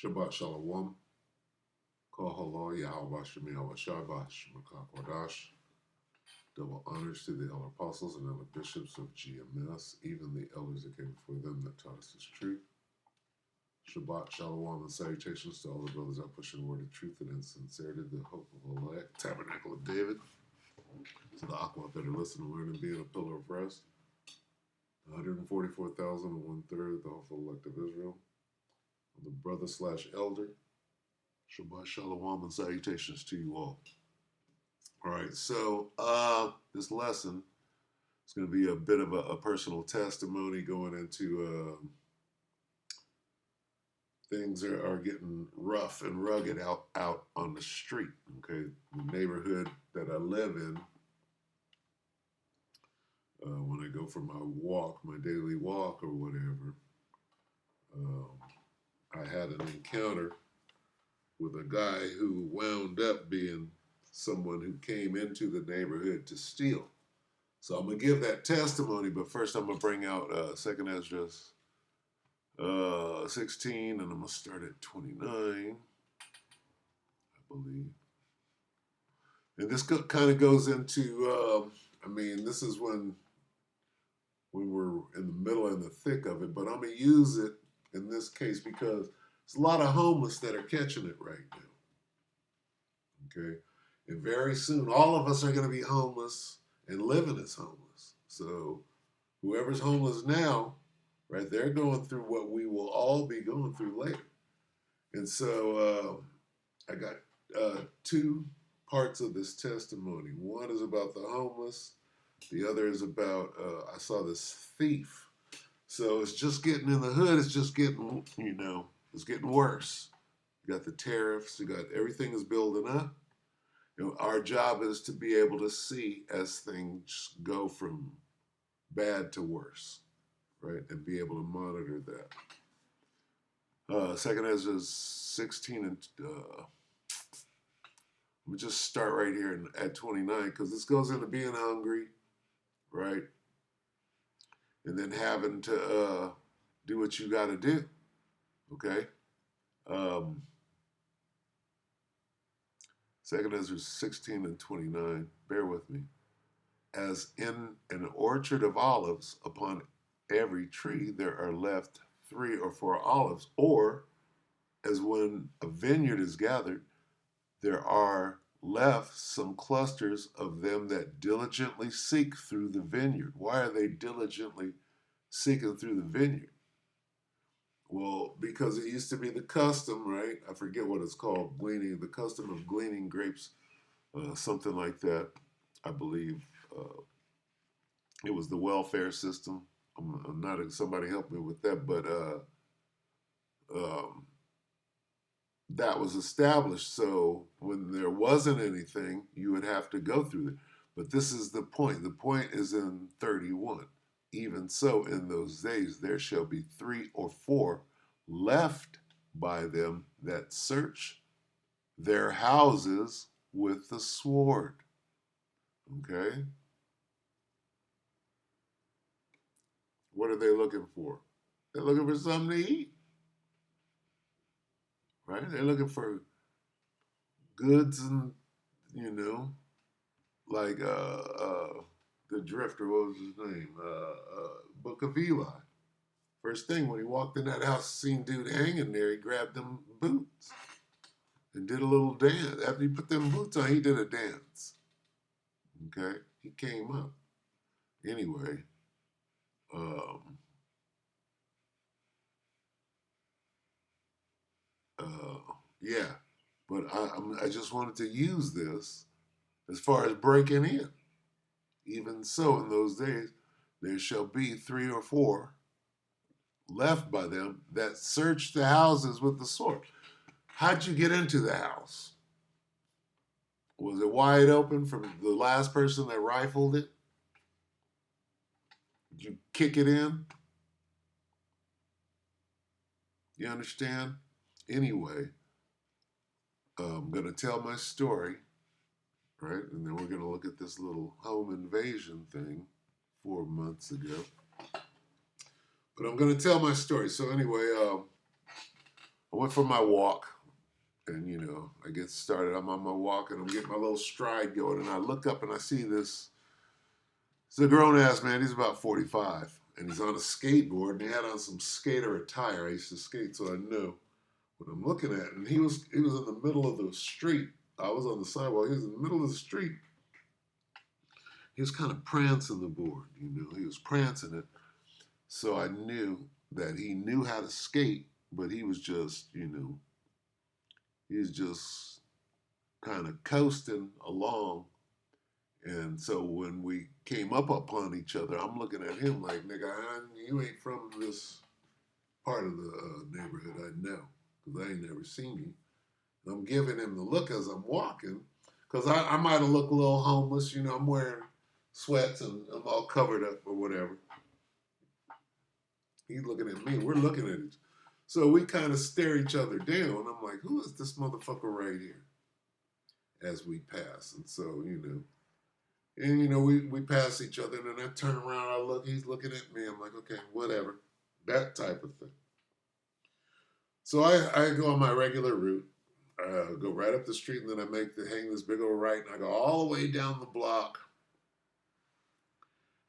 Shabbat Shalom. Kol Halal Yahweh Shemi Shabash Makakwadash. Double honors to the elder apostles and elder bishops of GMS, even the elders that came before them that taught us this truth. Shabbat Shalom and salutations to all the brothers out pushing the word of truth and in sincerity, the hope of elect, tabernacle of David. To the Aqua that are listening, learn, and being a pillar of rest. 144,000 and 1/3 of the hopeful elect of Israel. The brother / elder. Shabbat Shalom and salutations to you all. All right, so this lesson is going to be a bit of a personal testimony going into things are getting rough and rugged out on the street. Okay, the neighborhood that I live in, when I go for my walk, my daily walk or whatever, I had an encounter with a guy who wound up being someone who came into the neighborhood to steal. So I'm going to give that testimony, but first I'm going to bring out 2nd Esdras 16, and I'm going to start at 29, I believe. And this kind of goes into, this is when we're in the middle and the thick of it, but I'm going to use it in this case because there's a lot of homeless that are catching it right now. Okay? And very soon, all of us are going to be homeless and living as homeless. So whoever's homeless now, right, they're going through what we will all be going through later. And so I got two parts of this testimony. One is about the homeless. The other is about, I saw this thief. So it's just getting in the hood. It's just getting, it's getting worse. You got the tariffs. You got everything is building up. Our job is to be able to see as things go from bad to worse, right? And be able to monitor that. 2nd Ezra 16 and let me just start right here at 29 because this goes into being hungry, right? And then having to do what you got to do, okay? 2nd Ezra 16 and 29, bear with me. As in an orchard of olives, upon every tree there are left 3 or 4 olives, or as when a vineyard is gathered, there are left some clusters of them that diligently seek through the vineyard. Why are they diligently seeking through the vineyard? Well, because it used to be the custom, right? I forget what it's called, the custom of gleaning grapes, something like that, I believe. It was the welfare system. I'm not somebody help me with that, but that was established. So when there wasn't anything, you would have to go through it. But this is the point. The point is in 31. Even so, in those days there shall be 3 or 4 left by them that search their houses with the sword. Okay? What are they looking for? They're looking for something to eat. Right? They're looking for goods and, like the drifter, what was his name? Book of Eli. First thing, when he walked in that house, seen dude hanging there, he grabbed them boots and did a little dance. After he put them boots on, he did a dance. Okay? He came up. Anyway, yeah. But I just wanted to use this as far as breaking in. Even so, in those days, there shall be 3 or 4 left by them that search the houses with the sword. How'd you get into the house? Was it wide open from the last person that rifled it? Did you kick it in? You understand? Anyway, I'm going to tell my story, right? And then we're going to look at this little home invasion thing 4 months ago. But I'm going to tell my story. So anyway, I went for my walk, and I get started. I'm on my walk, and I'm getting my little stride going, and I look up and I see this. It's a grown ass man. He's about 45, and he's on a skateboard, and he had on some skater attire. I used to skate, so I knew what I'm looking at. And he was in the middle of the street. I was on the sidewalk. He was in the middle of the street. He was kind of prancing the board. He was prancing it. So I knew that he knew how to skate, but he was just, he was just kind of coasting along. And so when we came up upon each other, I'm looking at him like, nigga, you ain't from this part of the neighborhood I know, because I ain't never seen you. And I'm giving him the look as I'm walking, because I might have looked a little homeless. I'm wearing sweats and I'm all covered up or whatever. He's looking at me. We're looking at each. So we kind of stare each other down. I'm like, who is this motherfucker right here? As we pass. And so, we pass each other, and then I turn around, I look, he's looking at me. I'm like, okay, whatever. That type of thing. So I go on my regular route. Go right up the street, and then I hang this big old right, and I go all the way down the block,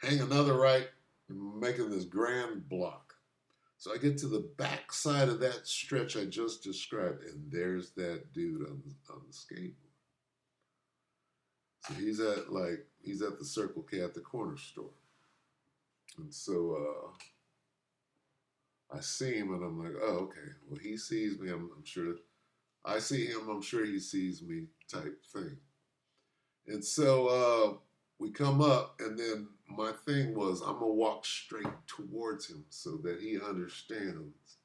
hang another right, making this grand block. So I get to the back side of that stretch I just described, and there's that dude on the skateboard. So he's at the Circle K at the corner store. And so I see him, and I'm like, oh, okay. Well, he sees me. I'm sure I see him. I'm sure he sees me type thing. And so we come up, and then my thing was I'm going to walk straight towards him so that he understands,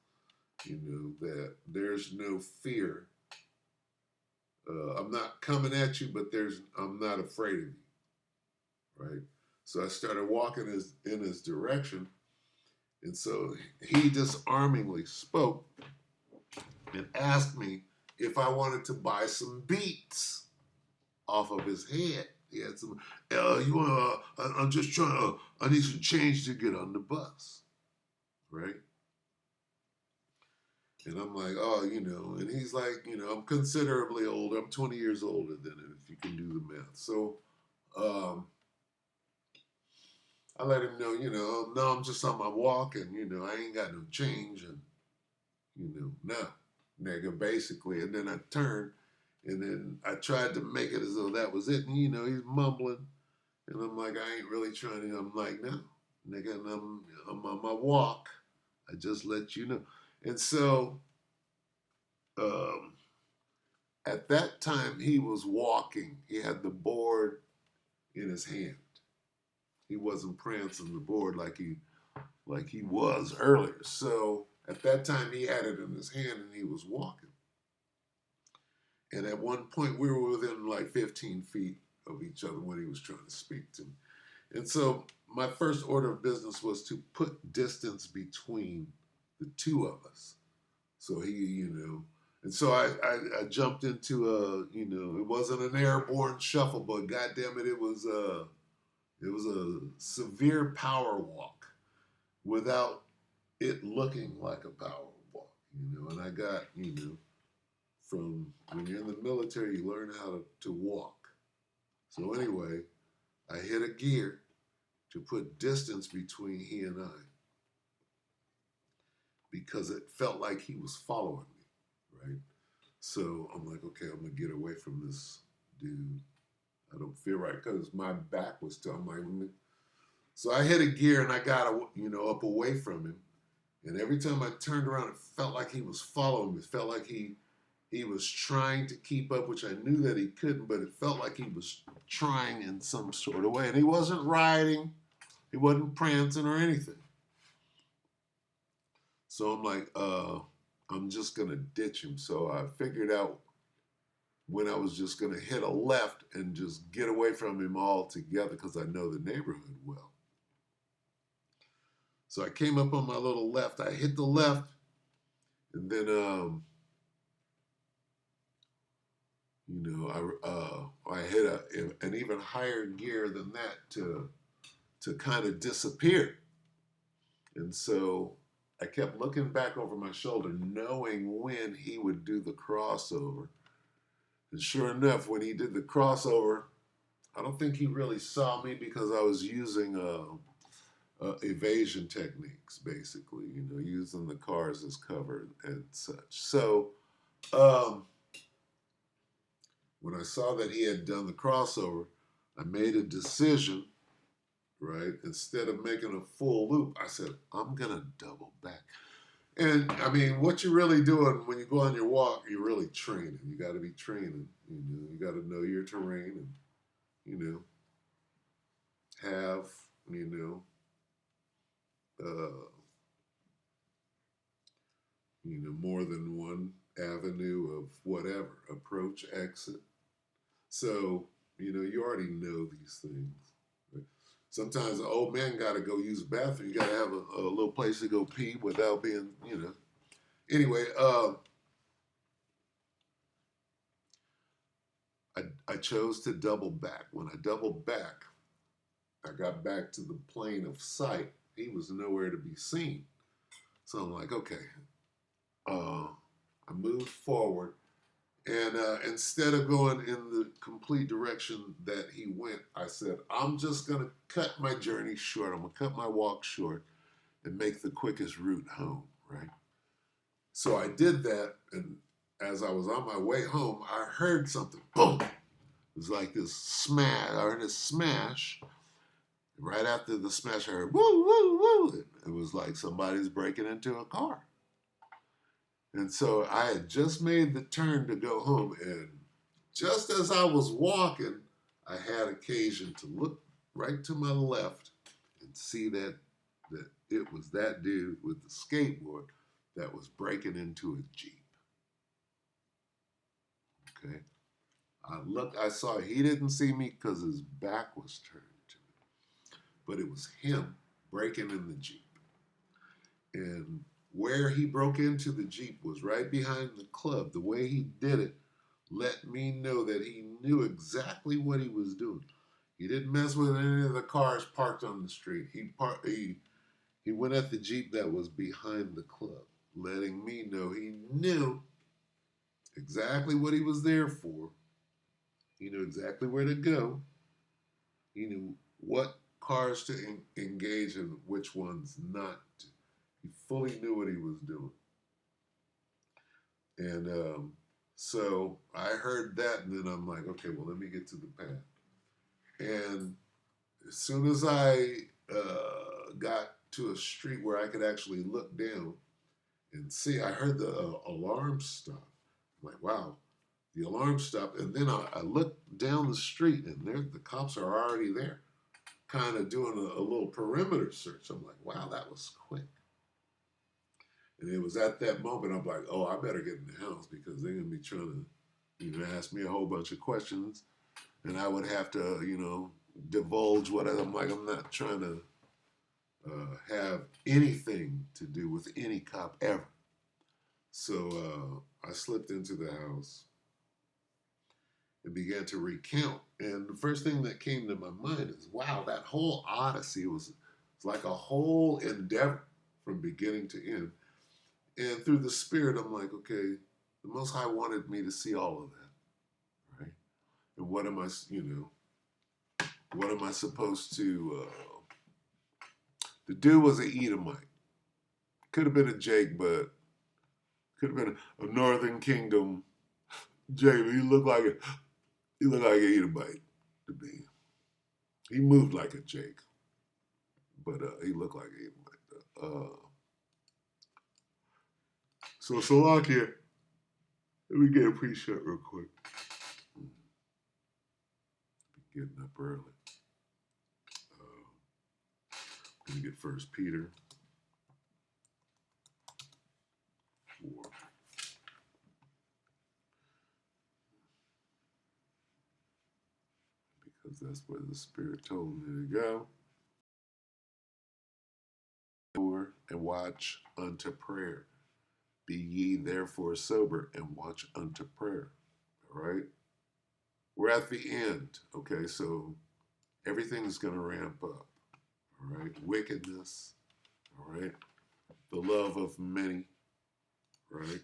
that there's no fear. I'm not coming at you, but I'm not afraid of you, right? So I started walking in his direction, and so he disarmingly spoke and asked me if I wanted to buy some beats off of his head. He had some, I'm just trying to, I need some change to get on the bus, right? And I'm like, oh, and he's like, I'm considerably older. I'm 20 years older than him, if you can do the math. So I let him know, no, I'm just on my walk, and, I ain't got no change, and, no, nigga, basically. And then I turned, and then I tried to make it as though that was it. And, he's mumbling, and I'm like, I ain't really trying to, I'm like, no, nigga, and I'm on my walk. I just let you know. And so, at that time, he was walking. He had the board in his hand. He wasn't prancing the board like he was earlier. So at that time, he had it in his hand, and he was walking. And at one point, we were within like 15 feet of each other when he was trying to speak to me. And so my first order of business was to put distance between the two of us. So he, and so I jumped into it wasn't an airborne shuffle, but goddamn it, it was a severe power walk without it looking like a power walk, and I got, from when you're in the military, you learn how to walk. So anyway, I hit a gear to put distance between he and I because it felt like he was following me, right? So I'm like, okay, I'm gonna get away from this dude. I don't feel right because my back was to him. Like, so I hit a gear and I got up away from him. And every time I turned around, it felt like he was following me. It felt like he was trying to keep up, which I knew that he couldn't, but it felt like he was trying in some sort of way. And he wasn't riding, he wasn't prancing or anything. So I'm like, I'm just gonna ditch him. So I figured out when I was just gonna hit a left and just get away from him altogether because I know the neighborhood well. So I came up on my little left. I hit the left, and then I hit an even higher gear than that to kind of disappear. And so I kept looking back over my shoulder, knowing when he would do the crossover. And sure enough, when he did the crossover, I don't think he really saw me because I was using evasion techniques, basically, using the cars as cover and such. So um, when I saw that he had done the crossover, I made a decision, right? Instead of making a full loop, I said, I'm going to double back. And I mean, what you're really doing when you go on your walk, you're really training. You got to be training. You got to know your terrain and, have, uh, more than one avenue of whatever approach, exit. So, you already know these things. Right? Sometimes an old man got to go use a bathroom. You got to have a little place to go pee without being, Anyway, I chose to double back. When I doubled back, I got back to the plane of sight. He was nowhere to be seen. So I'm like, okay. I moved forward. And instead of going in the complete direction that he went, I said, I'm just going to cut my journey short. I'm going to cut my walk short and make the quickest route home, right? So I did that. And as I was on my way home, I heard something. Boom! It was like this smash. I heard a smash. Right after the smash, I heard woo, woo, woo. It was like somebody's breaking into a car. And so I had just made the turn to go home, and just as I was walking, I had occasion to look right to my left and see that it was that dude with the skateboard that was breaking into a Jeep. Okay. I saw he didn't see me because his back was turned to me, but it was him breaking in the Jeep. And where he broke into the Jeep was right behind the club. The way he did it let me know that he knew exactly what he was doing. He didn't mess with any of the cars parked on the street. He went at the Jeep that was behind the club, letting me know he knew exactly what he was there for. He knew exactly where to go. He knew what cars to engage and which ones not to. He fully knew what he was doing. And so I heard that, and then I'm like, okay, well, let me get to the path. And as soon as I got to a street where I could actually look down and see, I heard the alarm stop. I'm like, wow, the alarm stopped. And then I looked down the street, and the cops are already there, kind of doing a little perimeter search. I'm like, wow, that was quick. And it was at that moment I'm like, oh, I better get in the house because they're gonna be trying to, ask me a whole bunch of questions, and I would have to, divulge what I'm like. I'm not trying to have anything to do with any cop ever. So I slipped into the house and began to recount. And the first thing that came to my mind is, wow, that whole Odyssey was like a whole endeavor from beginning to end. And through the Spirit, I'm like, okay, the Most High wanted me to see all of that, right? And what am I supposed to? The dude was an Edomite. Could have been a Jake, but could have been a Northern Kingdom Jake. He looked like an Edomite to me. He moved like a Jake, but he looked like an Edomite. So Salakia, let me get a pre-shot real quick. Getting up early. Gonna get First Peter 4. Because that's where the Spirit told me to go. And watch unto prayer. Be ye therefore sober and watch unto prayer. All right? We're at the end. Okay, so everything is going to ramp up. All right? Wickedness. All right? the love of many, right?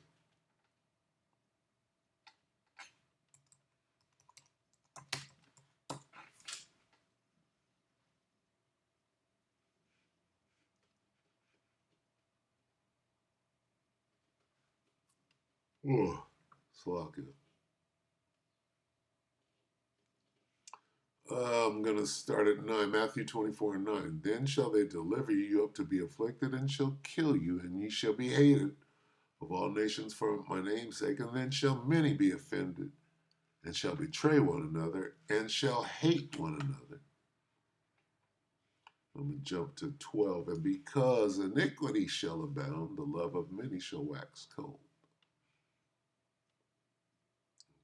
Oh, Slovakia. I'm going to start at 9, Matthew 24 and 9. Then shall they deliver you up to be afflicted, and shall kill you, and ye shall be hated of all nations for my name's sake. And then shall many be offended, and shall betray one another, and shall hate one another. I'm going to jump to 12. And because iniquity shall abound, the love of many shall wax cold.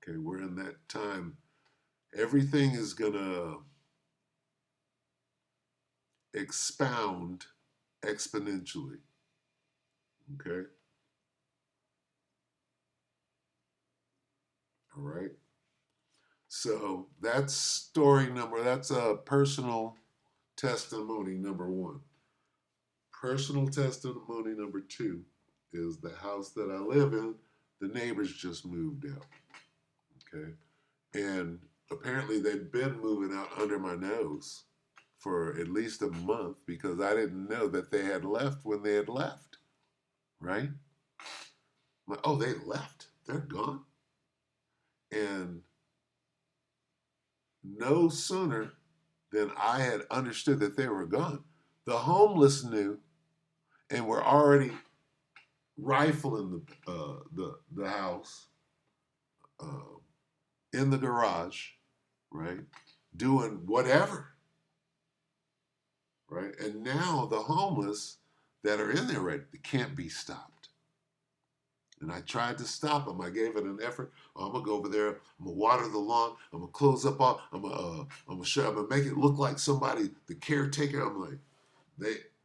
Okay, we're in that time. Everything is going to expound exponentially. Okay? All right? So that's that's a personal testimony number 1. Personal testimony number 2 is the house that I live in, the neighbors just moved out. Okay? And apparently they've been moving out under my nose for at least a month because I didn't know that they had left when they had left. Right? I'm like, oh, they left? They're gone? And no sooner than I had understood that they were gone, the homeless knew and were already rifling the house, in the garage, right, doing whatever, right. And now the homeless that are in there, right, they can't be stopped. And I tried to stop them. I gave it an effort. Oh, I'm gonna go over there. I'm gonna water the lawn. I'm gonna close up all. I'm gonna make it look like somebody, the caretaker. I'm like,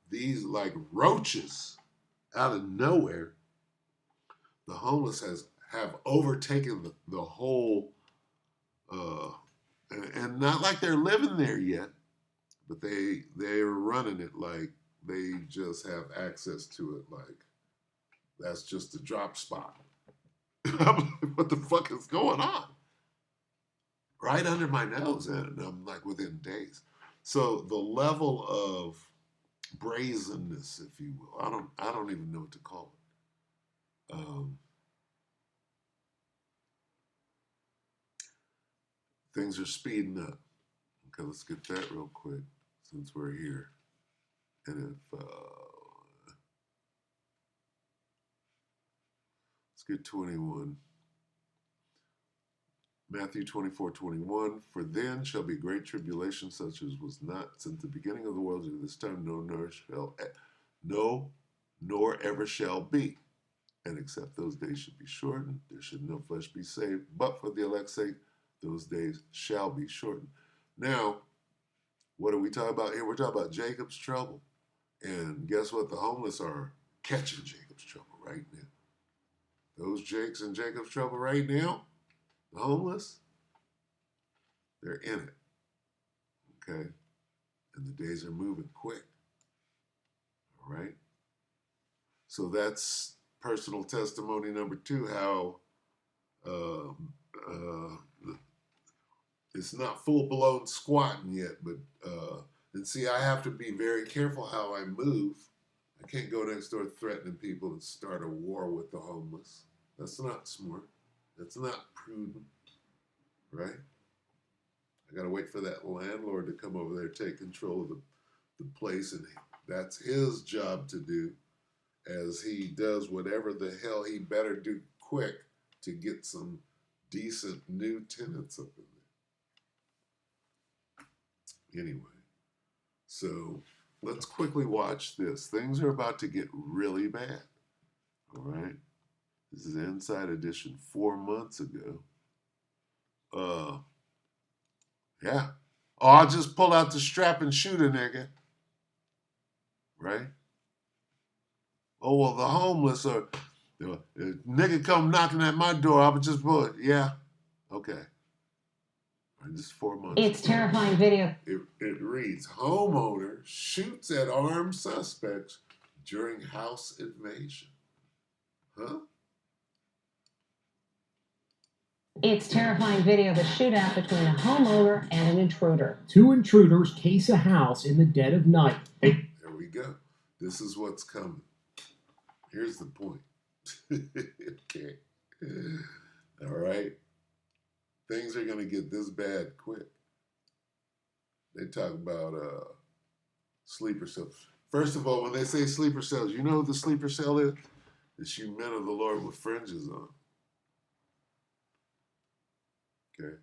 these like roaches out of nowhere. The homeless have overtaken the whole, and not like they're living there yet, but they're running it like they just have access to it. Like that's just a drop spot. I'm like, what the fuck is going on? Right under my nose, and I'm like within days. So the level of brazenness, if you will, I don't even know what to call it. Things are speeding up. Okay, let's get that real quick since we're here. And if let's get 21. Matthew 24:21. For then shall be great tribulation, such as was not since the beginning of the world to this time, nor ever shall be. And except those days should be shortened, there should no flesh be saved. But for the elect's sake, those days shall be shortened. Now, what are we talking about here? We're talking about Jacob's trouble. And guess what? The homeless are catching Jacob's trouble right now. Those Jakes in Jacob's trouble right now, the homeless, they're in it. Okay? And the days are moving quick. All right? So that's personal testimony number 2, how it's not full-blown squatting yet, but and see, I have to be very careful how I move. I can't go next door threatening people and start a war with the homeless. That's not smart. That's not prudent, right? I got to wait for that landlord to come over there, take control of the place, and that's his job to do, as he does whatever the hell he better do quick to get some decent new tenants up in there. Anyway, so let's quickly watch this. Things are about to get really bad. All right. This is Inside Edition 4 months ago. Yeah. Oh, I'll just pull out the strap and shoot a nigga. Right? Oh, well, the homeless are, the nigga come knocking at my door, I would just pull it. Yeah. Okay. This is 4 months. It's terrifying video. It reads, homeowner shoots at armed suspects during house invasion. Huh? It's terrifying video of a shootout between a homeowner and an intruder. Two intruders case a house in the dead of night. There we go. This is what's coming. Here's the point. Okay. All right. Things are going to get this bad quick. They talk about sleeper cells. First of all, when they say sleeper cells, you know what the sleeper cell is? It's you men of the Lord with fringes on. Okay?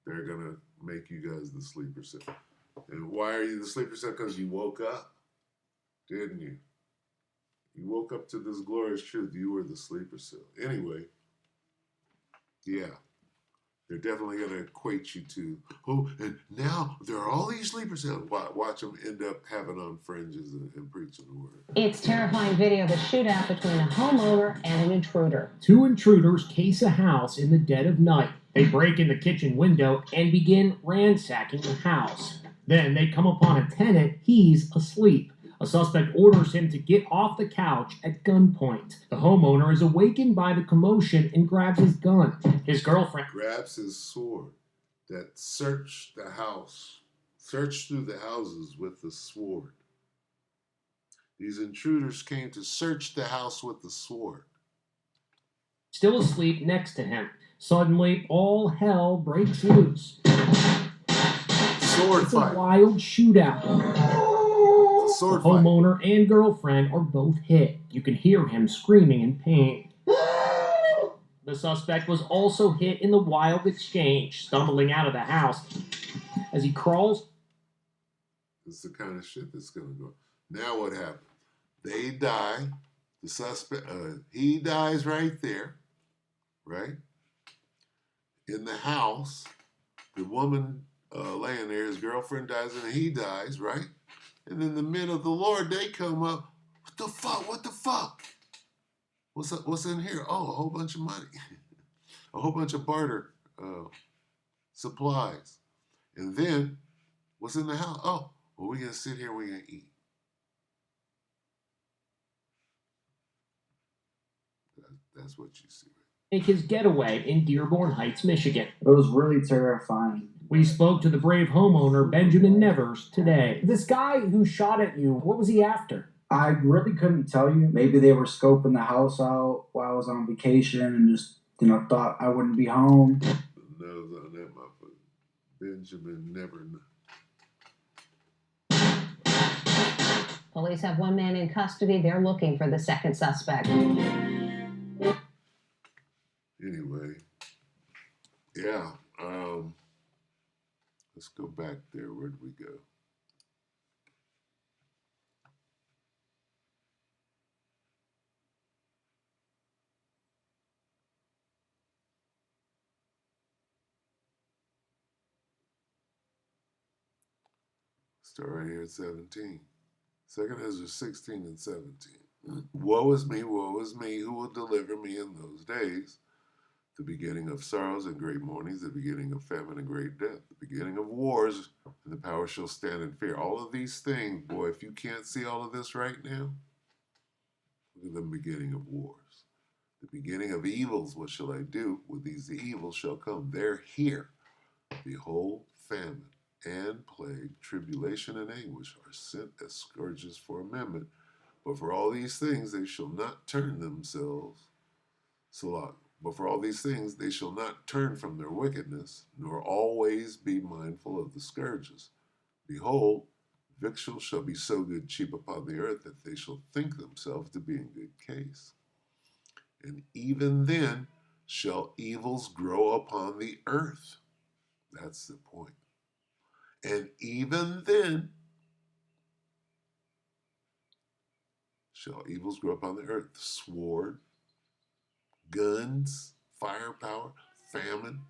They're going to make you guys the sleeper cell. And why are you the sleeper cell? Because you woke up, didn't you? You woke up to this glorious truth. You were the sleeper cell. Anyway, yeah. They're definitely going to equate you to, oh, and now there are all these sleeper cells. Watch them end up having on fringes and preaching the word. It's terrifying video of a shootout between a homeowner and an intruder. Two intruders case a house in the dead of night. They break in the kitchen window and begin ransacking the house. Then they come upon a tenant. He's asleep. A suspect orders him to get off the couch at gunpoint. The homeowner is awakened by the commotion and grabs his gun. His girlfriend grabs his sword that searched the house, searched through the houses with the sword. These intruders came to search the house with the sword. Still asleep next to him. Suddenly, all hell breaks loose. Sword it's fight. A wild shootout. The homeowner and girlfriend are both hit. You can hear him screaming in pain. The suspect was also hit in the wild exchange, stumbling out of the house. As he crawls... This is the kind of shit that's going to go. Now what happens? They die. The suspect, he dies right there, right? In the house, the woman laying there, his girlfriend dies and he dies, right? And then the men of the Lord, they come up. What the fuck? What the fuck? What's in here? Oh, a whole bunch of money. A whole bunch of barter supplies. And then, what's in the house? Oh, well, we're going to sit here and we're going to eat. That's what you see. Make his getaway in Dearborn Heights, Michigan. It was really terrifying. We spoke to the brave homeowner, Benjamin Nevers, today. This guy who shot at you, what was he after? I really couldn't tell you. Maybe they were scoping the house out while I was on vacation and just, thought I wouldn't be home. The nose on that motherfucker. Benjamin Never. Police have one man in custody. They're looking for the second suspect. Anyway, yeah. Let's go back there. Where did we go? Start right here at 17. Second Ezra 16 and 17. Woe is me, who will deliver me in those days? The beginning of sorrows and great mournings, the beginning of famine and great death, the beginning of wars, and the power shall stand in fear. All of these things, boy, if you can't see all of this right now, look at the beginning of wars. The beginning of evils, what shall I do? With these the evils shall come. They're here. Behold, famine and plague, tribulation and anguish are sent as scourges for amendment. But for all these things they shall not turn themselves. Salah. But for all these things they shall not turn from their wickedness, nor always be mindful of the scourges. Behold, victuals shall be so good cheap upon the earth that they shall think themselves to be in good case. And even then shall evils grow upon the earth. That's the point. And even then shall evils grow upon the earth. Sword, guns, firepower, famine.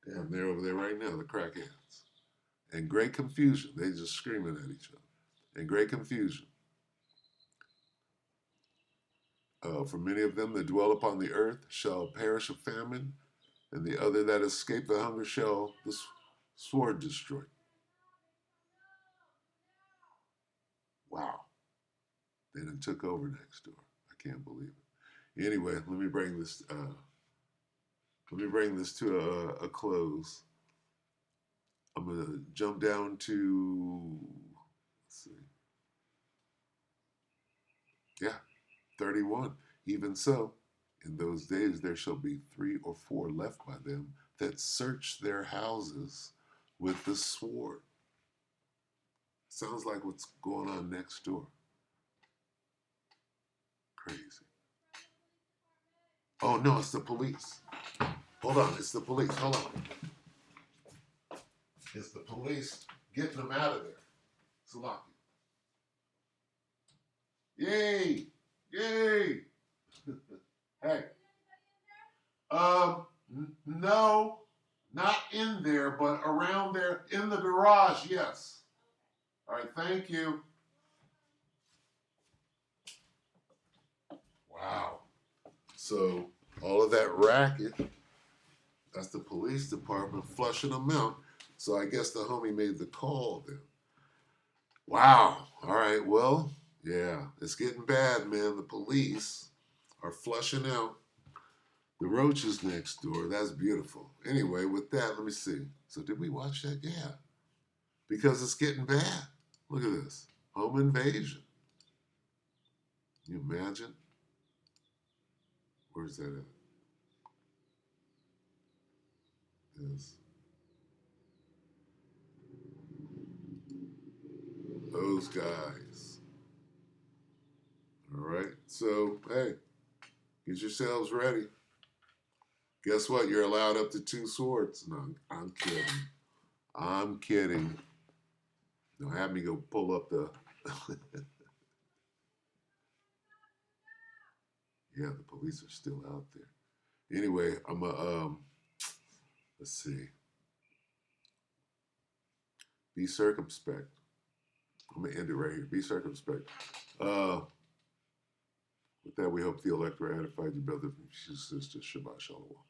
Damn, they're over there right now, the crackheads. And great confusion. They just screaming at each other. And great confusion. For many of them that dwell upon the earth shall perish of famine, and the other that escape the hunger shall the sword destroy. Wow. They done took over next door. I can't believe it. Anyway, let me bring this to a close. I'm gonna jump down to, let's see, yeah, 31. Even so, in those days there shall be 3 or 4 left by them that search their houses with the sword. Sounds like what's going on next door. Crazy. Oh no, it's the police. Hold on, it's the police. Hold on. It's the police getting them out of there. Salaki. Yay! Yay! Hey. No, not in there, but around there in the garage, yes. All right, thank you. Wow. So all of that racket, that's the police department flushing them out. So I guess the homie made the call then. Wow. All right. Well, yeah, it's getting bad, man. The police are flushing out the roaches next door. That's beautiful. Anyway, with that, let me see. So did we watch that? Yeah. Because it's getting bad. Look at this. Home invasion. Can you imagine? Where's that at? Yes. Those guys. All right. So, hey, get yourselves ready. Guess what? You're allowed up to 2 swords. No, I'm kidding. I'm kidding. Don't have me go pull up the. Yeah, the police are still out there. Anyway, I'm a let's see. Be circumspect. I'm gonna end it right here. Be circumspect. With that, we hope the electorate edified your brother and sister. Shabbat Shalom.